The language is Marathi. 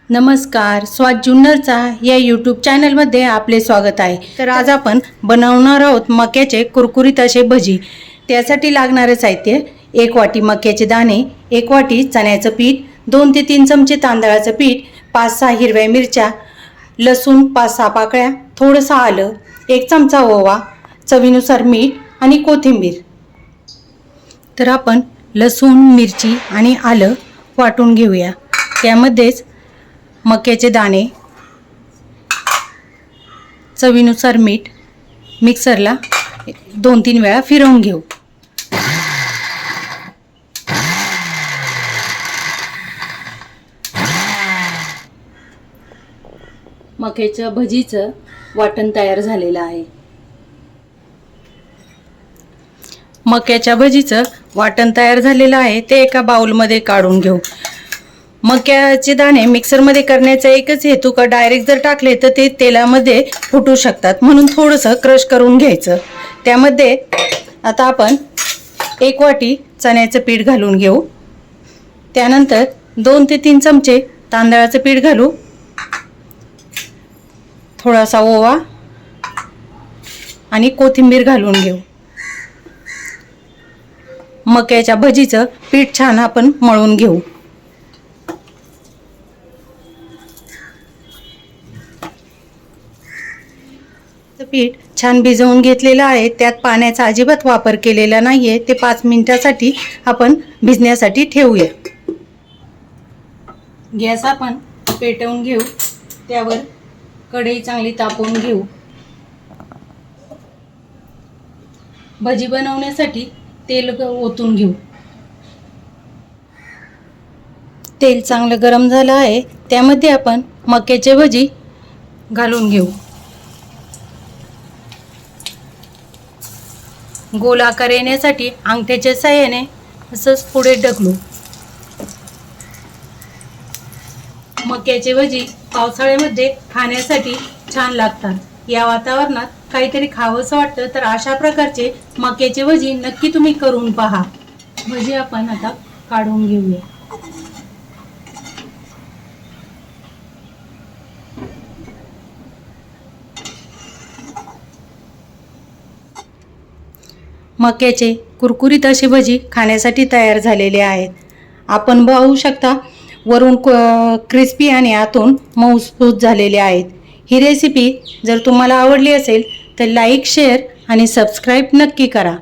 नमस्कार, स्वाद जुन्नरचा या यूट्यूब चॅनलमध्ये आपले स्वागत आहे। तर आज आपण बनवणार आहोत मक्याचे कुरकुरीत असे भजी। त्यासाठी लागणारे साहित्य: 1 वाटी मक्याचे दाणे, 1 वाटी चण्याचं पीठ, 2 ते 3 चमचे तांदळाचं पीठ, 5-6 हिरव्या मिरच्या, लसूण 5-6 पाकळ्या, थोडंसं आलं, 1 चमचा ओवा, चवीनुसार मीठ आणि कोथिंबीर। तर आपण लसूण, मिरची आणि आलं वाटून घेऊया। त्यामध्येच मक्याचे दाणे, चवीनुसार मीठ मिक्सरला 2-3 वेळा फिरवून घेऊ। मक्याच्या भजीचं वाटण तयार झालेलं आहे। मक्याच्या भजीचं वाटण तयार झालेलं आहे ते एका बाउलमध्ये काढून घेऊ। मक्याचे दाणे मिक्सरमध्ये करण्याचा एकच हेतू का डायरेक्ट जर टाकले तर ते तेलामध्ये फुटू शकतात, म्हणून थोडंसं क्रश करून घ्यायचं। त्यामध्ये आता आपण 1 वाटी चण्याचं पीठ घालून घेऊ। त्यानंतर 2 ते 3 चमचे तांदळाचं पीठ घालू, थोडासा ओवा आणि कोथिंबीर घालून घेऊ। मक्याच्या भजीचं पीठ छान आपण मळून घेऊ। पीठ छान भिजवून घेतलेलं आहे, त्यात पाण्याचा अजिबात वापर केलेला नाहीये। ते 5 मिनिटासाठी आपण भिजण्यासाठी ठेवूया। गॅस आपण पेटवून घेऊ, त्यावर कढई चांगली तापवून घेऊ। भजी बनवण्यासाठी तेल ओतून घेऊ। तेल चांगलं गरम झालं आहे, त्यामध्ये आपण मक्याचे भजी घालून घेऊ। गोल आकार येण्यासाठी अंगठ्याच्या साहाय्याने असंच पुढे ढकलू। मक्याचे भजी पावसाळ्यामध्ये खाण्यासाठी छान लागतात। या वातावरणात काहीतरी खावंसं वाटतं तर अशा प्रकारचे मक्याचे भजी नक्की तुम्ही करून पहा। भजी आपण आता काढून घेऊया। मक्याचे कुरकुरीत असे भजी खाण्यासाठी तयार झालेले आहेत। आपण पाहू शकता, वरून क्रिस्पी आणि आतून मऊसूत झालेले आहेत। ही रेसिपी जर तुम्हाला आवडली असेल तर लाईक, शेअर आणि सबस्क्राईब नक्की करा।